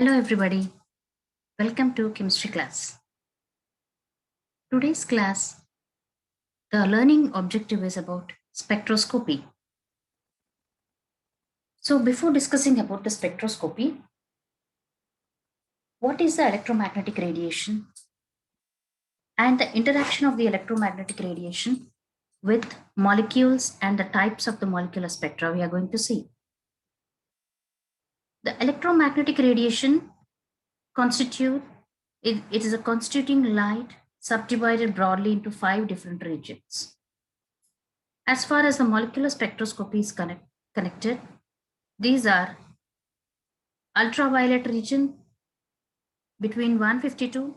Hello everybody, welcome to chemistry class. Today's class, the learning objective is about spectroscopy. So before discussing about the spectroscopy, what is the electromagnetic radiation and the interaction of the electromagnetic radiation with molecules and the types of the molecular spectra we are going to see. The electromagnetic radiation it is a constituting light subdivided broadly into 5 different regions. As far as the molecular spectroscopy is connected, these are ultraviolet region between 150 to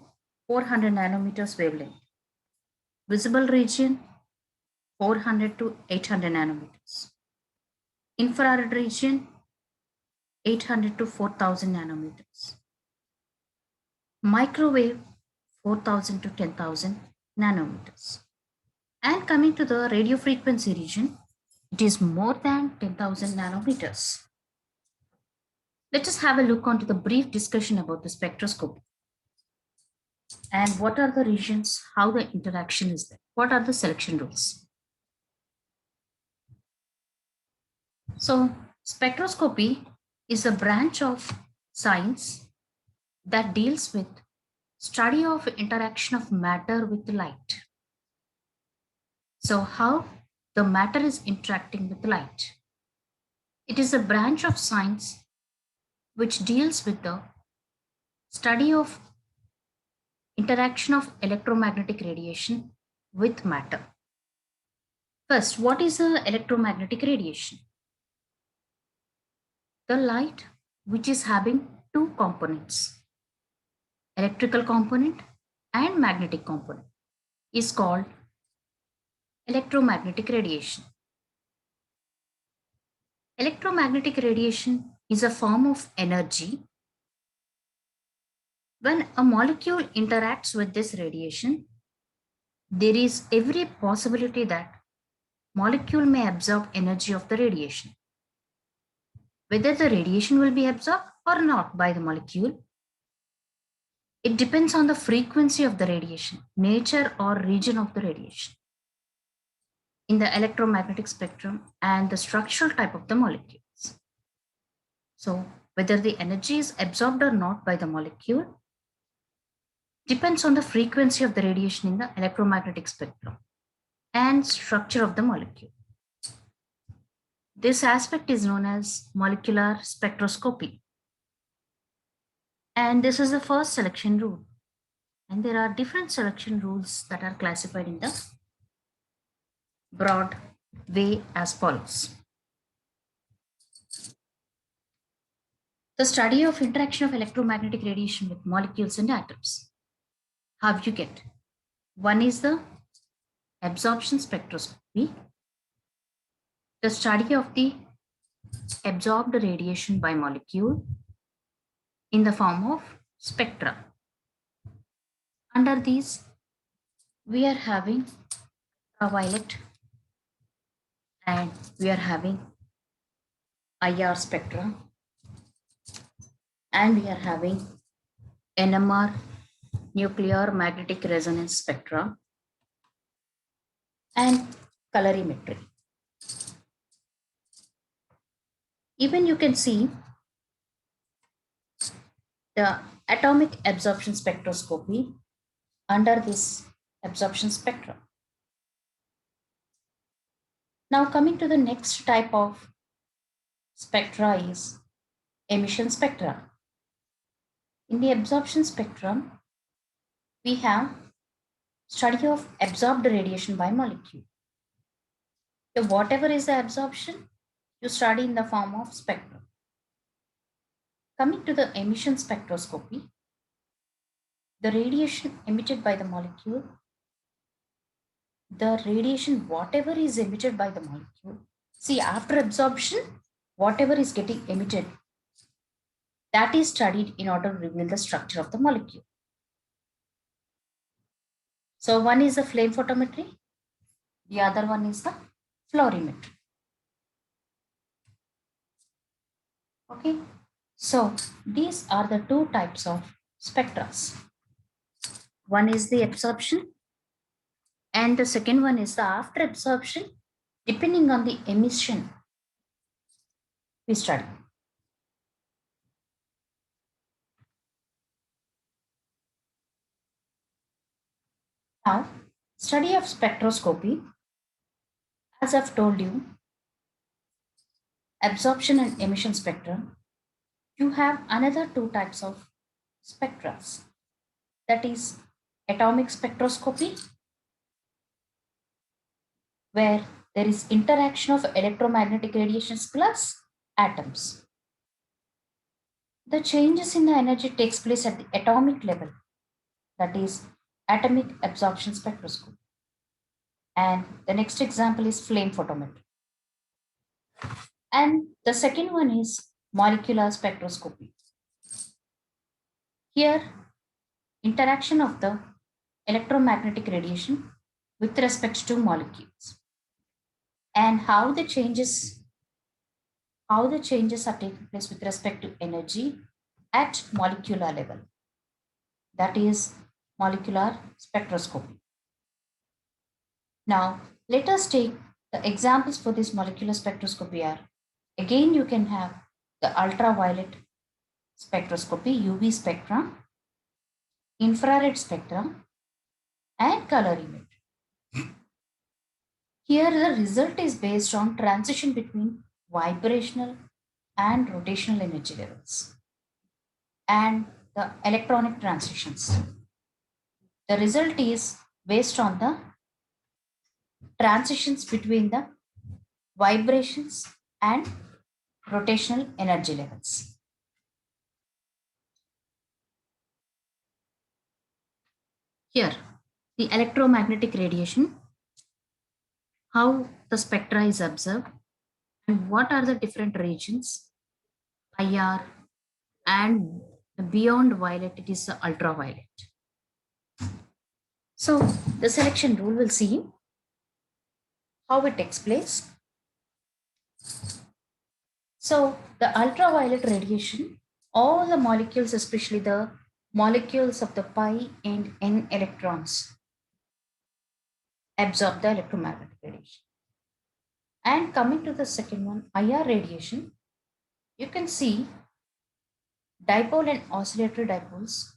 400 nanometers wavelength, visible region 400 to 800 nanometers, infrared region 800 to 4000 nanometers, microwave 4000 to 10,000 nanometers. And coming to the radio frequency region, it is more than 10,000 nanometers. Let us have a look onto the brief discussion about the spectroscopy. And what are the regions, how the interaction is there, what are the selection rules. So spectroscopy is a branch of science that deals with study of interaction of matter with light. So how the matter is interacting with light. It is a branch of science which deals with the study of interaction of electromagnetic radiation with matter. First, what is the electromagnetic radiation? The light which is having two components, electrical component and magnetic component, is called electromagnetic radiation. Electromagnetic radiation is a form of energy. When a molecule interacts with this radiation, there is every possibility that molecule may absorb energy of the radiation. Whether the radiation will be absorbed or not by the molecule, it depends on the frequency of the radiation, nature or region of the radiation in the electromagnetic spectrum and the structural type of the molecules. So whether the energy is absorbed or not by the molecule depends on the frequency of the radiation in the electromagnetic spectrum and structure of the molecule. This aspect is known as molecular spectroscopy. And this is the first selection rule. And there are different selection rules that are classified in the broad way as follows. The study of interaction of electromagnetic radiation with molecules and atoms. How you get? One is the absorption spectroscopy, the study of the absorbed radiation by molecule in the form of spectra. Under these, we are having ultraviolet and we are having IR spectra and we are having NMR, nuclear magnetic resonance spectra, and colorimetry. Even you can see the atomic absorption spectroscopy under this absorption spectrum. Now coming to the next type of spectra is emission spectra. In the absorption spectrum, we have study of absorbed radiation by molecule. So whatever is the absorption, you study in the form of spectrum. Coming to the emission spectroscopy, the radiation emitted by the molecule, the radiation, whatever is emitted by the molecule, see after absorption, whatever is getting emitted, that is studied in order to reveal the structure of the molecule. So one is the flame photometry, the other one is the fluorimetry. Okay. So these are the two types of spectra. One is the absorption, and the second one is the after absorption, depending on the emission we study. Now, study of spectroscopy, as I've told you, absorption and emission spectra, you have another two types of spectra. That is atomic spectroscopy, where there is interaction of electromagnetic radiations plus atoms. The changes in the energy takes place at the atomic level, that is atomic absorption spectroscopy. And the next example is flame photometry. And the second one is molecular spectroscopy. Here, interaction of the electromagnetic radiation with respect to molecules and how the changes are taking place with respect to energy at molecular level. That is molecular spectroscopy. Now, let us take the examples for this molecular spectroscopy are, again, you can have the ultraviolet spectroscopy, UV spectra, infrared spectra, and colorimetry. Here, the result is based on transition between vibrational and rotational energy levels and the electronic transitions. The result is based on the transitions between the vibrations and rotational energy levels. Here, the electromagnetic radiation, how the spectra is observed, and what are the different regions, IR, and beyond violet, it is the ultraviolet. So, the selection rule will see how it takes place. So, the ultraviolet radiation, all the molecules, especially the molecules of the pi and n electrons, absorb the electromagnetic radiation. And coming to the second one, IR radiation, you can see dipole and oscillatory dipoles,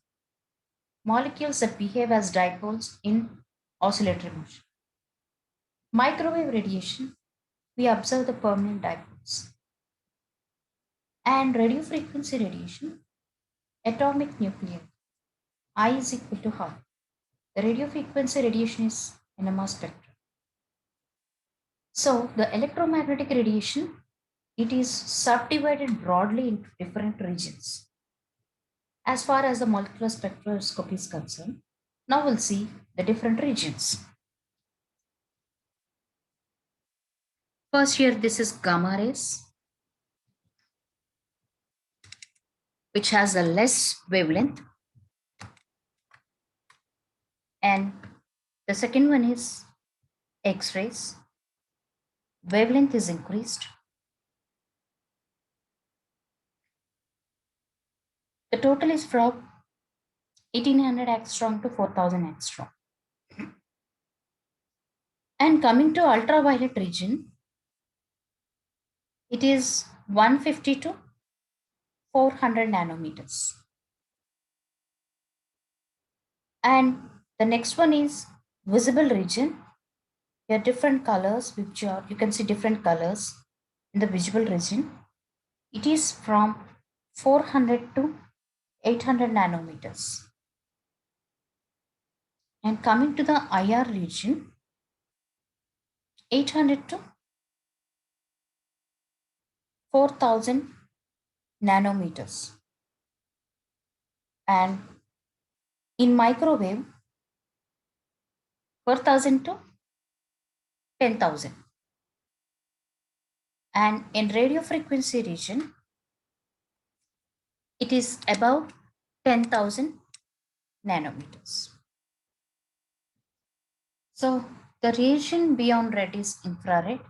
molecules that behave as dipoles in oscillatory motion. Microwave radiation, we observe the permanent dipoles. And radio frequency radiation, atomic nuclei, I is equal to half. The radio frequency radiation is NMR spectrum. So the electromagnetic radiation, it is subdivided broadly into different regions. As far as the molecular spectroscopy is concerned, now we'll see the different regions. First here, this is gamma rays, which has a less wavelength. And the second one is X-rays. Wavelength is increased. The total is from 1800 angstrom to 4000 angstrom. And coming to ultraviolet region, it is 150 to 400 nanometers. And the next one is visible region. There are different colors, which you can see different colors in the visible region. It is from 400 to 800 nanometers. And coming to the IR region, 800 to 4000 nanometers. And in microwave, 4000 to 10,000. And in radio frequency region, it is about 10,000 nanometers. So the region beyond red is infrared,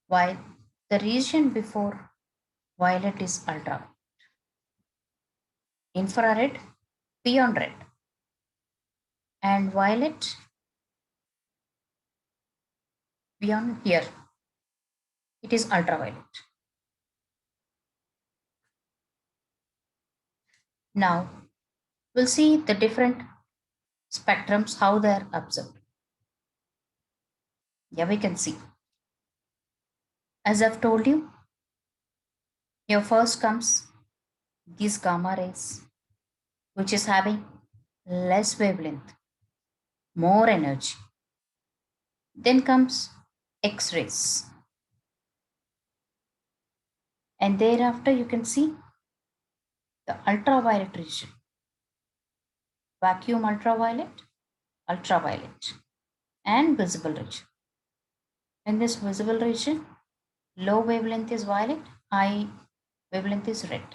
while the region before violet is ultraviolet. infrared beyond red, and violet beyond here. It is ultraviolet. Now we'll see the different spectrums, how they are observed. Yeah, we can see. As I've told you, here first comes these gamma rays, which is having less wavelength, more energy. Then comes X-rays. And thereafter you can see the ultraviolet region. Vacuum ultraviolet, ultraviolet, and visible region. In this visible region, low wavelength is violet, high wavelength is red.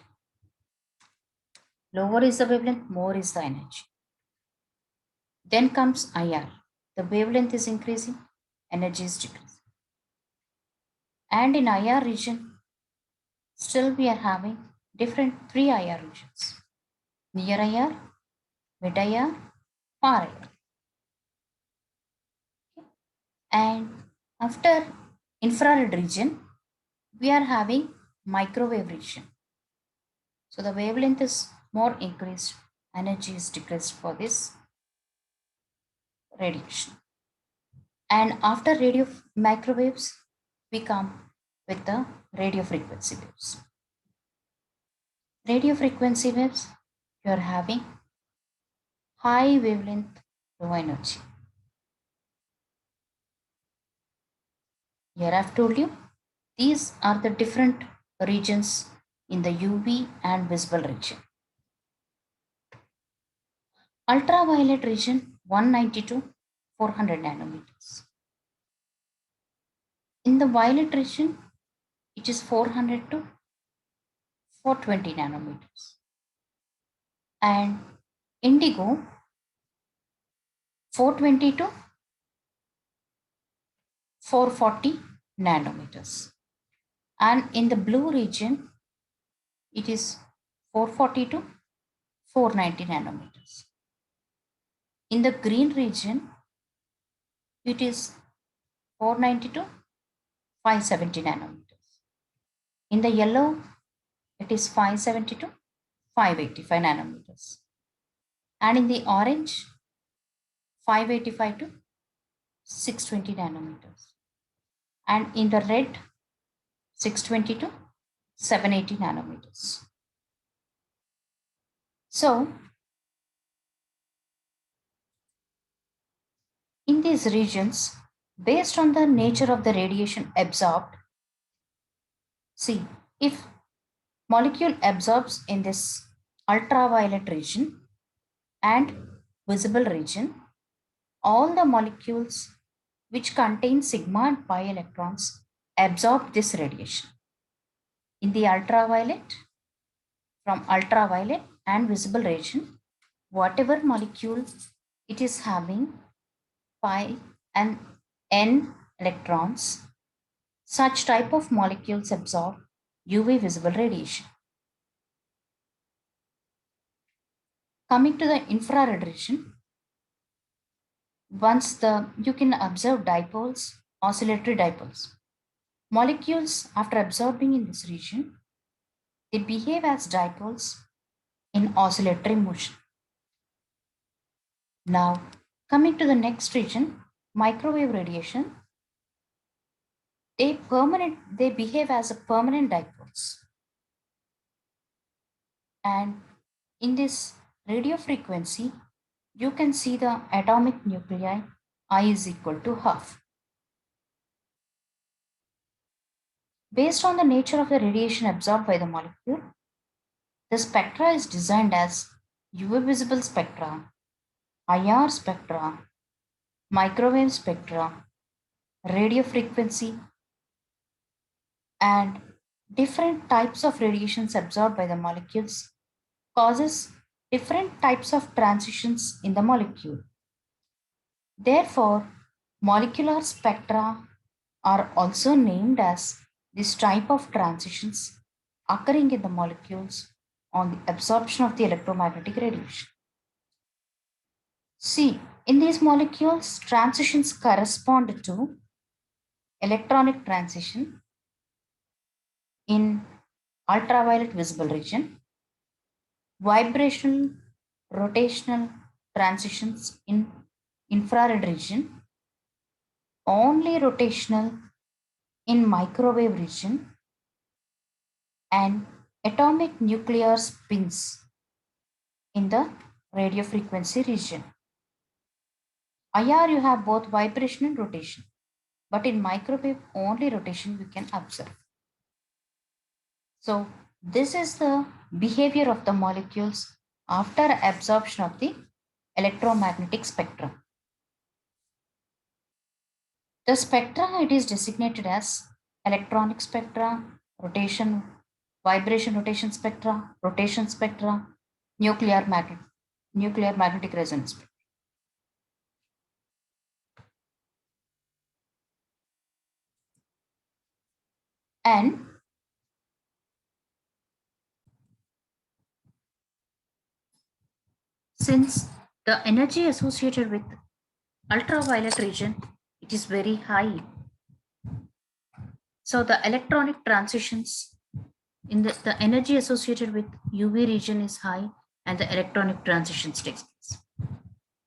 Lower is the wavelength, more is the energy. Then comes IR. The wavelength is increasing, energy is decreasing. And in IR region, still we are having different 3 IR regions. Near IR, mid IR, far IR. And after infrared region, we are having microwave region. So the wavelength is more increased, energy is decreased for this radiation. And after radio microwaves, we come with the radio frequency waves. Radio frequency waves, you are having high wavelength, low energy. Here I've told you, these are the different regions in the UV and visible region. Ultraviolet region 190 to 400 nanometers. In the violet region, it is 400 to 420 nanometers. And indigo 420 to 440 nanometers. And in the blue region, it is 440 to 490 nanometers. In the green region, it is 490 to 570 nanometers. In the yellow, it is 570 to 585 nanometers. And in the orange, 585 to 620 nanometers. And in the red, 620 to 780 nanometers. So, in these regions, based on the nature of the radiation absorbed, see, if molecule absorbs in this ultraviolet region and visible region, all the molecules which contain sigma and pi electrons absorb this radiation. In the ultraviolet, from ultraviolet and visible region, whatever molecule it is having pi and n electrons, such type of molecules absorb UV visible radiation. Coming to the infrared region, you can observe dipoles, oscillatory dipoles. Molecules, after absorbing in this region, they behave as dipoles in oscillatory motion. Now, coming to the next region, microwave radiation, they behave as a permanent dipoles. And in this radio frequency, you can see the atomic nuclei I is equal to half. Based on the nature of the radiation absorbed by the molecule, the spectra is designed as UV visible spectra, IR spectra, microwave spectra, radio frequency, and different types of radiations absorbed by the molecules causes different types of transitions in the molecule. Therefore, molecular spectra are also named as this type of transitions occurring in the molecules on the absorption of the electromagnetic radiation. See, in these molecules, transitions correspond to electronic transition in ultraviolet visible region, vibrational rotational transitions in infrared region, only rotational in microwave region, and atomic nuclear spins in the radio frequency region. IR you have both vibration and rotation, but in microwave only rotation we can observe. So this is the behavior of the molecules after absorption of the electromagnetic spectrum. The spectra, it is designated as electronic spectra, rotation, vibration rotation spectra, rotation spectra, nuclear magnetic resonance spectra. And since the energy associated with ultraviolet region, it is very high. So the electronic transitions in the energy associated with UV region is high and the electronic transitions takes place.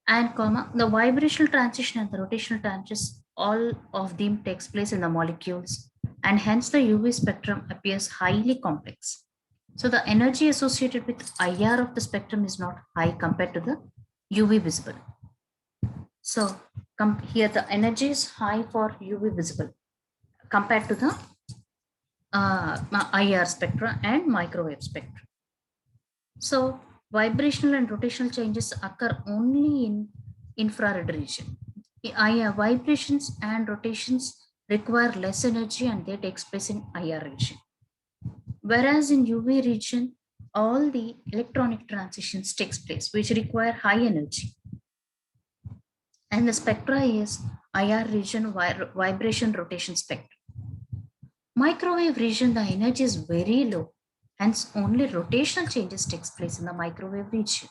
And the vibrational transition and the rotational transitions, all of them takes place in the molecules, and hence the UV spectrum appears highly complex. So the energy associated with IR of the spectrum is not high compared to the UV visible. So here the energy is high for UV visible compared to the IR spectra and microwave spectra. So vibrational and rotational changes occur only in infrared region. Vibrations and rotations require less energy and they take place in IR region. Whereas in UV region, all the electronic transitions takes place, which require high energy. And the spectra is IR region, vibration rotation spectra. Microwave region, the energy is very low, hence only rotational changes takes place in the microwave region.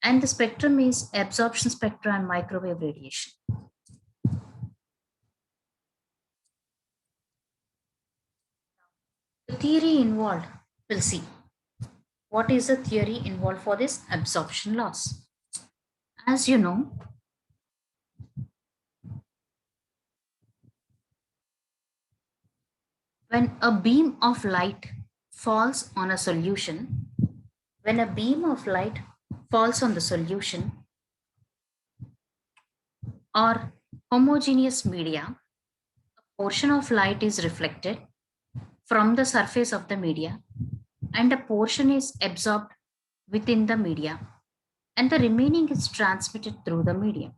And the spectrum is absorption spectra and microwave radiation. The theory involved, we'll see. What is the theory involved for this absorption loss? As you know, when a beam of light falls on a solution, when a beam of light falls on the solution or homogeneous media, a portion of light is reflected from the surface of the media and a portion is absorbed within the media and the remaining is transmitted through the medium.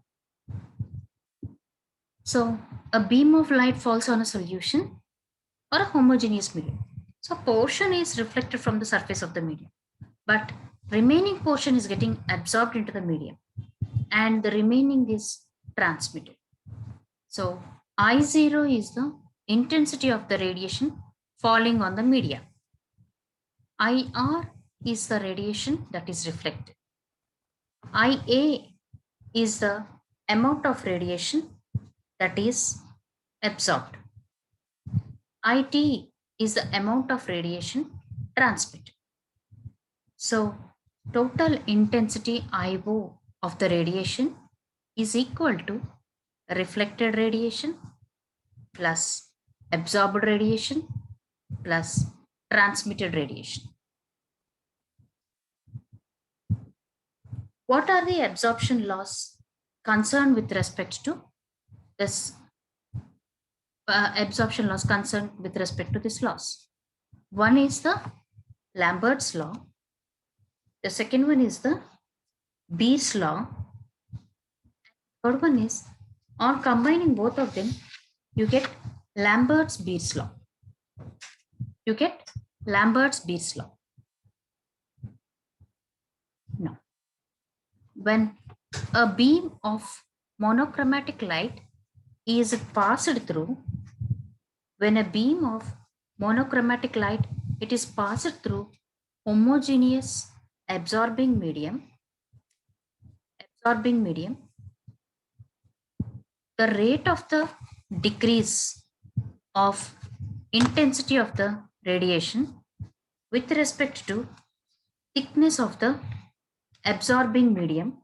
So a beam of light falls on a solution or a homogeneous medium. So portion is reflected from the surface of the medium, but remaining portion is getting absorbed into the medium and the remaining is transmitted. So I0 is the intensity of the radiation falling on the media. IR is the radiation that is reflected. IA is the amount of radiation that is absorbed. IT is the amount of radiation transmitted. So total intensity IO of the radiation is equal to reflected radiation plus absorbed radiation plus transmitted radiation. What are the absorption loss concerned with respect to this absorption loss concerned with respect to this loss? One is the Lambert's law. The second one is the Beer's law. Third one is, on combining both of them, you get Lambert's-Beer's law. You get Lambert's-Beer's law. Now, when a beam of monochromatic light is passed through, when a beam of monochromatic light, it is passed through homogeneous absorbing medium, the rate of the decrease of intensity of the radiation with respect to thickness of the absorbing medium,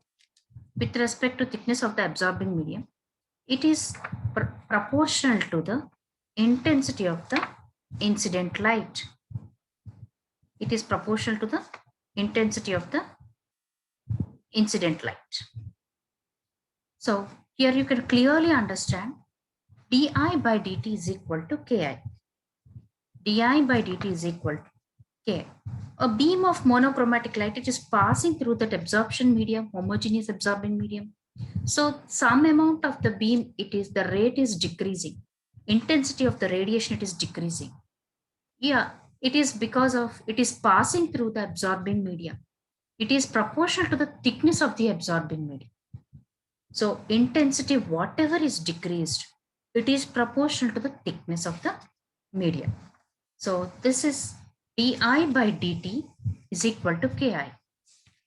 it is proportional to the intensity of the incident light. It is proportional to the intensity of the incident light. So here you can clearly understand di by dt is equal to ki. Di by dt is equal to ki. A beam of monochromatic light, it is passing through that absorption medium, homogeneous absorbing medium. So some amount of the beam, the rate is decreasing. Intensity of the radiation, it is decreasing. Yeah, it is because of, it is passing through the absorbing medium. It is proportional to the thickness of the absorbing medium. So intensity, whatever is decreased, it is proportional to the thickness of the medium. So this is di by dt is equal to ki.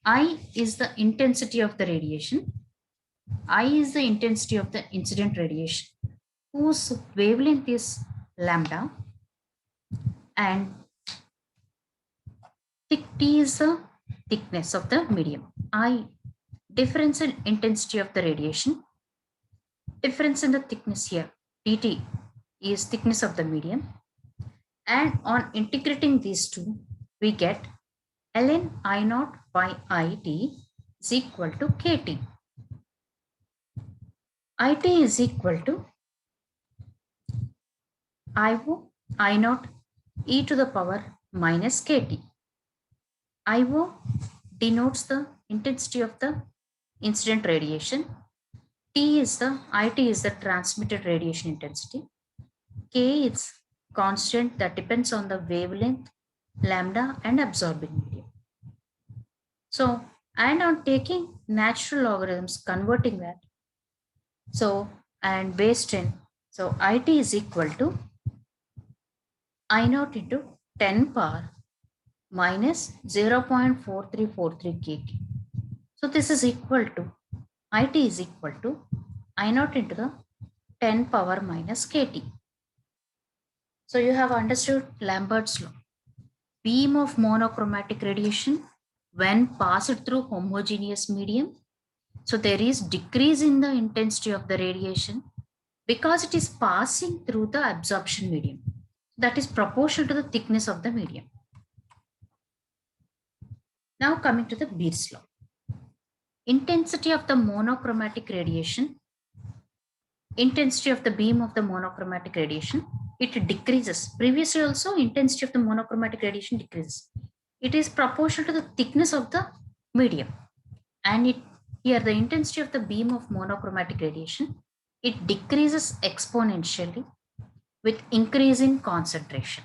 I is the intensity of the radiation. I is the intensity of the incident radiation, whose wavelength is lambda, and T is the thickness of the medium. I, difference in intensity of the radiation, difference in the thickness here, dt is thickness of the medium, and on integrating these two, we get ln I naught by IT is equal to KT. IT is equal to IO I naught e to the power minus KT. IO denotes the intensity of the incident radiation. T is the IT is the transmitted radiation intensity. K is constant that depends on the wavelength, lambda, and absorbing medium. So, and on taking natural logarithms, converting that, so, and based in, so IT is equal to I naught into 10 power minus 0.4343 kg. So this is equal to, IT is equal to I naught into the 10 power minus kT. So you have understood Lambert's law. Beam of monochromatic radiation when passed through homogeneous medium. So there is decrease in the intensity of the radiation because it is passing through the absorption medium. That is proportional to the thickness of the medium. Now coming to the Beer's law. Intensity of the monochromatic radiation, intensity of the beam of the monochromatic radiation, it decreases. Previously also, intensity of the monochromatic radiation decreases. It is proportional to the thickness of the medium. And here the intensity of the beam of monochromatic radiation, it decreases exponentially with increase in concentration.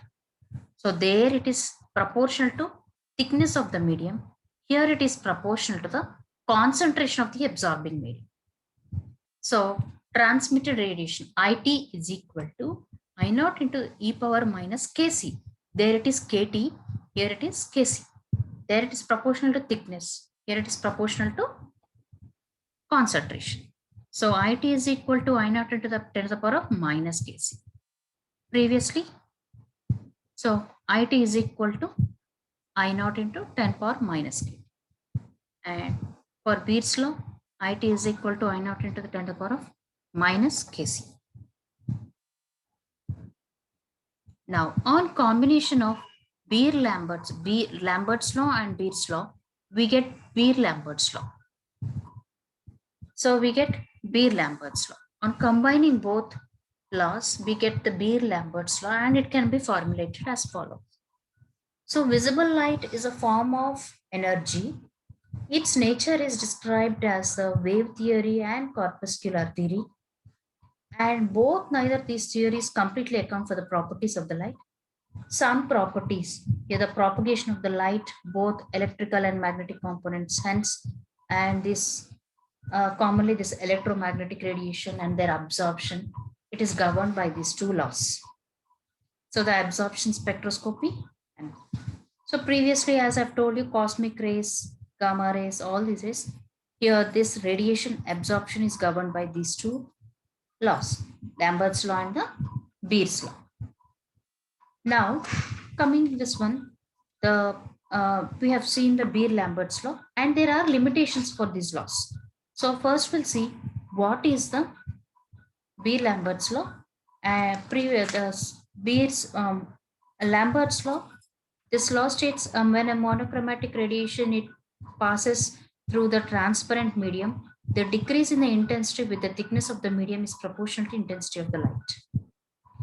So there it is proportional to thickness of the medium. Here it is proportional to the concentration of the absorbing medium. So transmitted radiation, IT is equal to I naught into e power minus Kc. There it is Kt, here it is Kc. There it is proportional to thickness. Here it is proportional to concentration. So IT is equal to I naught into the 10 to the power of minus Kc. Previously, so IT is equal to I naught into 10 power minus K. And for Beer's law, IT is equal to I naught into the 10 to the power of minus Kc. Now, on combination of Lambert's law and Beer's law, we get Beer-Lambert's law. So we get Beer-Lambert's law. On combining both laws, we get the Beer-Lambert's law, and it can be formulated as follows. So visible light is a form of energy. Its nature is described as a wave theory and corpuscular theory. And neither these theories completely account for the properties of the light. Some properties, the propagation of the light, both electrical and magnetic components, hence, and this commonly this electromagnetic radiation and their absorption, it is governed by these two laws. So the absorption spectroscopy, and So previously, as I've told you, cosmic rays, gamma rays, all this is here. This radiation absorption is governed by these two laws, Lambert's law and the Beer's law. Now, coming to this one, the we have seen the Beer-Lambert's law, and there are limitations for these laws. So first, we'll see what is the Beer-Lambert's law. Previous Beer's Lambert's law. This law states when a monochromatic radiation it passes through the transparent medium, the decrease in the intensity with the thickness of the medium is proportional to intensity of the light.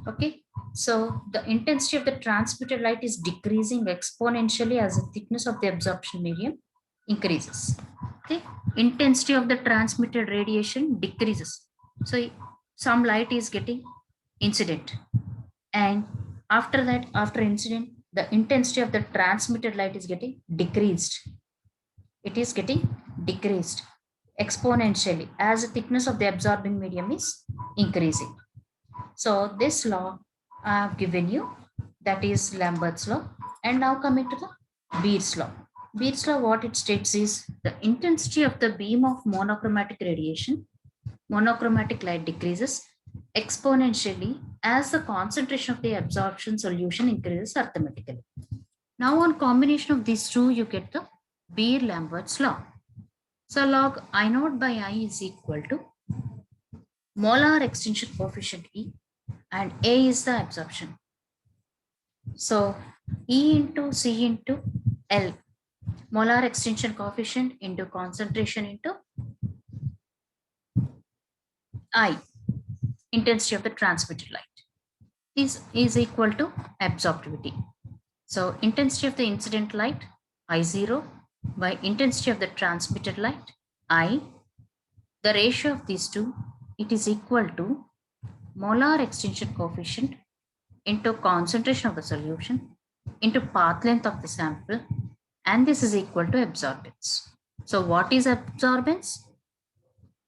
Okay, so the intensity of the transmitted light is decreasing exponentially as the thickness of the absorption medium increases. Okay, intensity of the transmitted radiation decreases. So some light is getting incident, and after that, after incident, the intensity of the transmitted light is getting decreased. It is getting decreased exponentially as the thickness of the absorbing medium is increasing. So this law I have given you, that is Lambert's law. And now coming to the Beer's law. Beer's law, what it states is the intensity of the beam of monochromatic radiation, monochromatic light decreases exponentially as the concentration of the absorption solution increases arithmetically. Now on combination of these two, you get the Beer-Lambert's law. So log I naught by I is equal to molar extinction coefficient E, and A is the absorption. So E into C into L, molar extinction coefficient into concentration into I, intensity of the transmitted light. This is equal to absorptivity. So intensity of the incident light, I0, by intensity of the transmitted light, I, the ratio of these two, it is equal to molar extinction coefficient into concentration of the solution into path length of the sample, and this is equal to absorbance. So what is absorbance?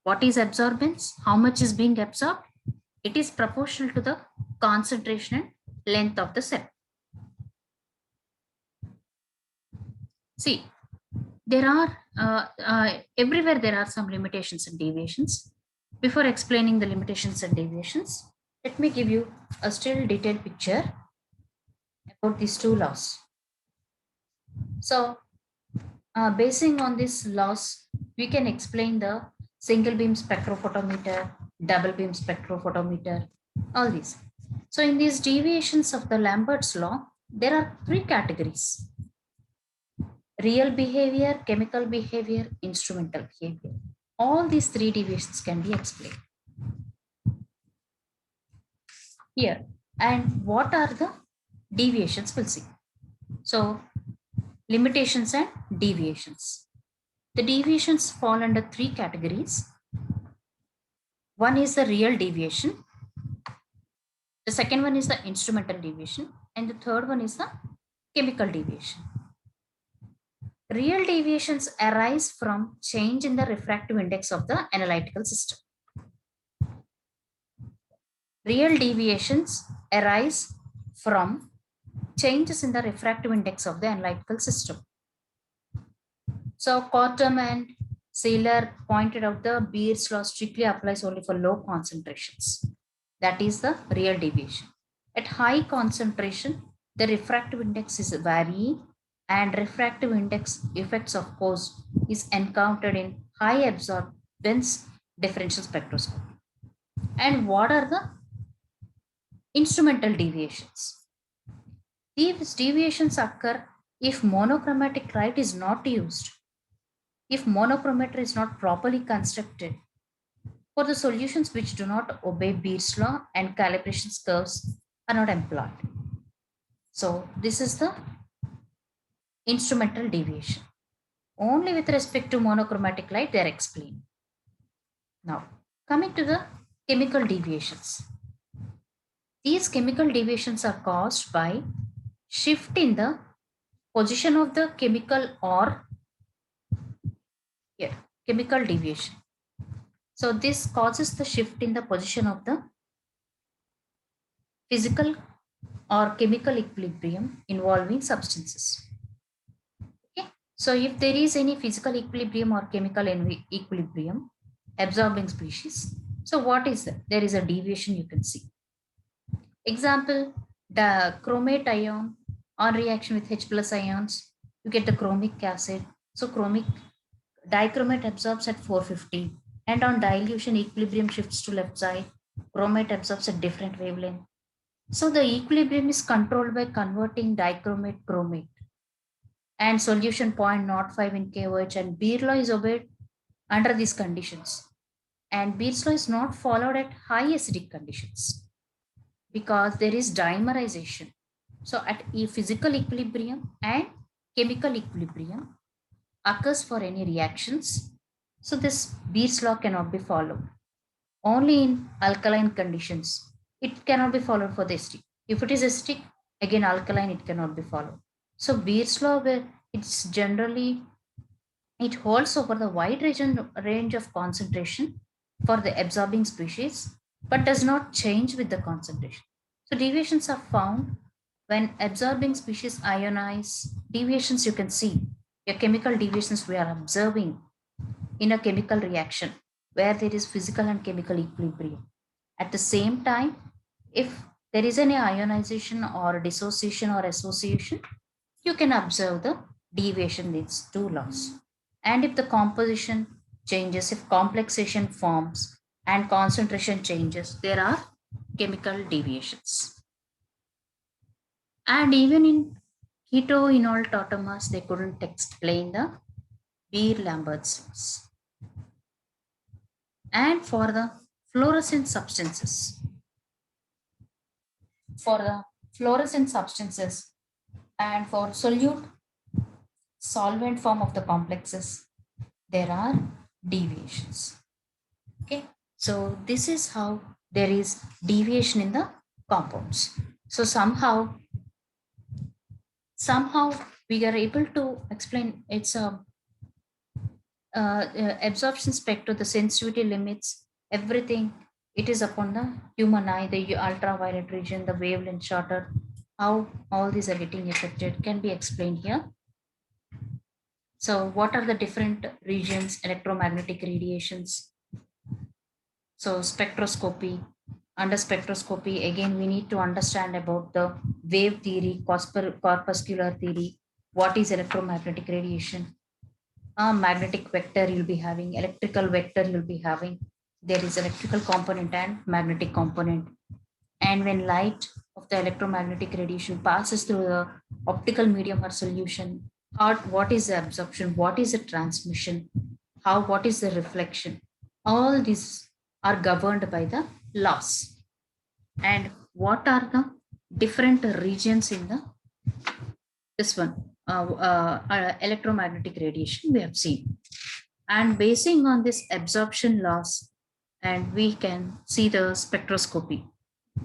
What is absorbance? How much is being absorbed? It is proportional to the concentration and length of the cell. See, there are everywhere there are some limitations and deviations. Before explaining the limitations and deviations, let me give you a still detailed picture about these two laws. So, basing on these laws, we can explain the single beam spectrophotometer, double beam spectrophotometer, all these. So, in these deviations of the Lambert's law, there are three categories: real behavior, chemical behavior, instrumental behavior. All these three deviations can be explained here. And what are the deviations? We'll see. So, limitations and deviations. The deviations fall under three categories. One is the real deviation. The second one is the instrumental deviation. And the third one is the chemical deviation. Real deviations arise from change in the refractive index of the analytical system. Real deviations arise from changes in the refractive index of the analytical system. So Cottam and Saylor pointed out the Beer's law strictly applies only for low concentrations. That is the real deviation. At high concentration, the refractive index is varying, and refractive index effects, of course, is encountered in high absorbance differential spectroscopy. And what are the instrumental deviations? These deviations occur if monochromatic light is not used, if monochromator is not properly constructed, for the solutions which do not obey Beer's law and calibration curves are not employed. So this is the instrumental deviation. Only with respect to monochromatic light they are explained. Now, coming to the chemical deviations. These chemical deviations are caused by shift in the position of the chemical or here, chemical deviation. So this causes the shift in the position of the physical or chemical equilibrium involving substances. So if there is any physical equilibrium or chemical equilibrium absorbing species, so what is that? There is a deviation you can see. Example, the chromate ion on reaction with H plus ions, you get the chromic acid. So chromic dichromate absorbs at 450, and on dilution equilibrium shifts to left side. Chromate absorbs at different wavelength. So the equilibrium is controlled by converting dichromate chromate and solution 0.05 in KOH, and Beer law is obeyed under these conditions. And Beer's law is not followed at high acidic conditions because there is dimerization. So at a physical equilibrium and chemical equilibrium occurs for any reactions. So this Beer's law cannot be followed. Only in alkaline conditions, it cannot be followed for the acidic. If it is acidic, again alkaline, it cannot be followed. So Beer's law, where it's generally, it holds over the wide range of concentration for the absorbing species, but does not change with the concentration. So deviations are found when absorbing species ionize. Deviations you can see, your chemical deviations we are observing in a chemical reaction where there is physical and chemical equilibrium. At the same time, if there is any ionization or dissociation or association, you can observe the deviation leads to loss. And if the composition changes, if complexation forms and concentration changes, there are chemical deviations. And even in ketoenol tautomers, they couldn't explain the Beer-Lambert's. And for the fluorescent substances, for the fluorescent substances and for solute solvent form of the complexes, there are deviations. Okay, so this is how there is deviation in the compounds. So somehow we are able to explain its absorption spectrum, the sensitivity limits, everything. It is upon the human eye, the ultraviolet region, the wavelength shorter, how all these are getting affected can be explained here. So what are the different regions, electromagnetic radiations? So spectroscopy, under spectroscopy, again, we need to understand about the wave theory, corpuscular theory, what is electromagnetic radiation, magnetic vector you'll be having, electrical vector you'll be having. There is electrical component and magnetic component. And when light of the electromagnetic radiation passes through the optical medium or solution, what is the absorption, what is the transmission, what is the reflection, all these are governed by the laws. And what are the different regions in the this one electromagnetic radiation we have seen. And basing on this absorption loss, and we can see the spectroscopy.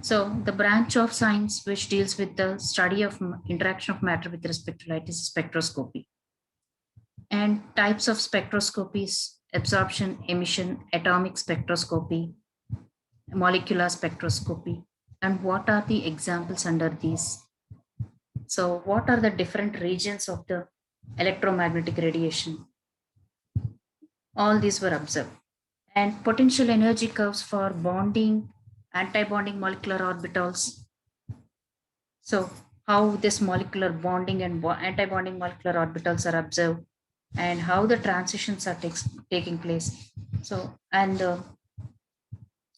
So the branch of science which deals with the study of interaction of matter with respect to light is spectroscopy. And types of spectroscopies: absorption, emission, atomic spectroscopy, molecular spectroscopy. And what are the examples under these? So what are the different regions of the electromagnetic radiation? All these were observed. And potential energy curves for bonding, anti-bonding molecular orbitals. So how this molecular bonding and anti-bonding molecular orbitals are observed, and how the transitions are taking place. So, and the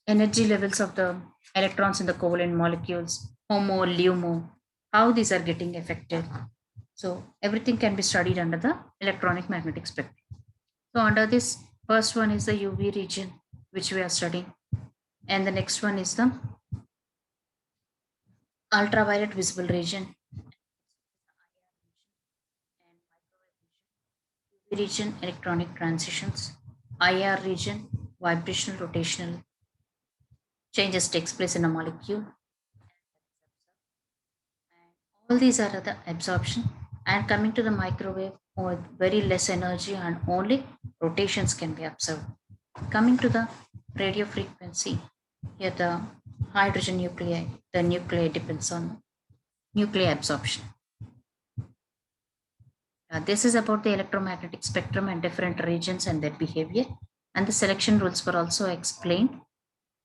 energy levels of the electrons in the covalent molecules, HOMO, LUMO, how these are getting affected. So everything can be studied under the electronic magnetic spectrum. So under this, first one is the UV region, which we are studying. And the next one is the ultraviolet visible region, UV region, electronic transitions, IR region, vibrational rotational changes takes place in a molecule. All these are the absorption. And coming to the microwave, with very less energy and only rotations can be observed. Coming to the radio frequency, here the hydrogen nuclei, the nuclei depends on nuclei absorption. This is about the electromagnetic spectrum and different regions and their behavior. And the selection rules were also explained.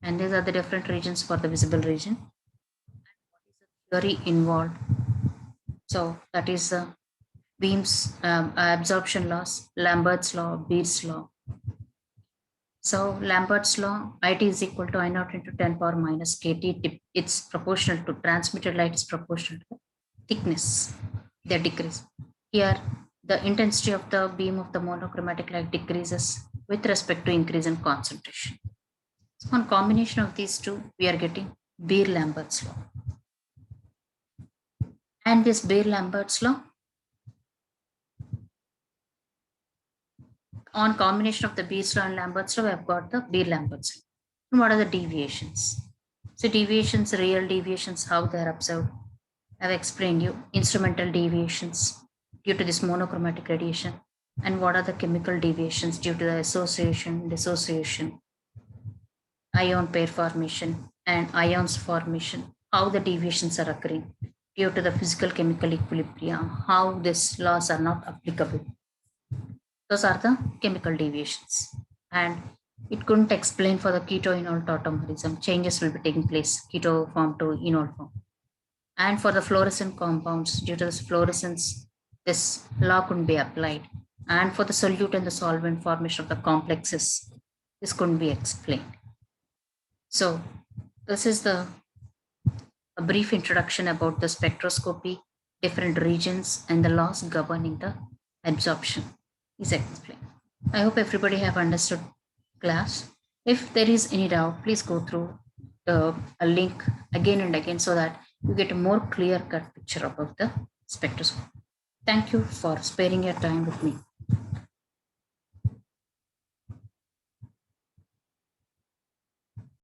And these are the different regions for the visible region. Theory involved. So that is Beam's absorption laws, Lambert's law, Beer's law. So Lambert's law, IT is equal to I naught into 10 power minus KT. It's proportional to transmitted light is proportional to thickness, they decrease. Here, the intensity of the beam of the monochromatic light decreases with respect to increase in concentration. So on combination of these two, we are getting Beer-Lambert's law. And this Beer-Lambert's law, on combination of the Beer's law and Lambert's law, we have got the Beer-Lambert's law. And what are the deviations? So deviations, real deviations, how they are observed. I've explained you instrumental deviations due to this monochromatic radiation, and what are the chemical deviations due to the association, dissociation, ion pair formation, and ions formation, how the deviations are occurring due to the physical chemical equilibrium, how these laws are not applicable. Those are the chemical deviations. And it couldn't explain for the keto-enol tautomerism. Changes will be taking place, keto form to enol form. And for the fluorescent compounds, due to this fluorescence, this law couldn't be applied. And for the solute and the solvent formation of the complexes, this couldn't be explained. So this is a brief introduction about the spectroscopy, different regions, and the laws governing the absorption is explained. I hope everybody have understood class. If there is any doubt, please go through a link again and again so that you get a more clear-cut picture about the spectroscope. Thank you for sparing your time with me.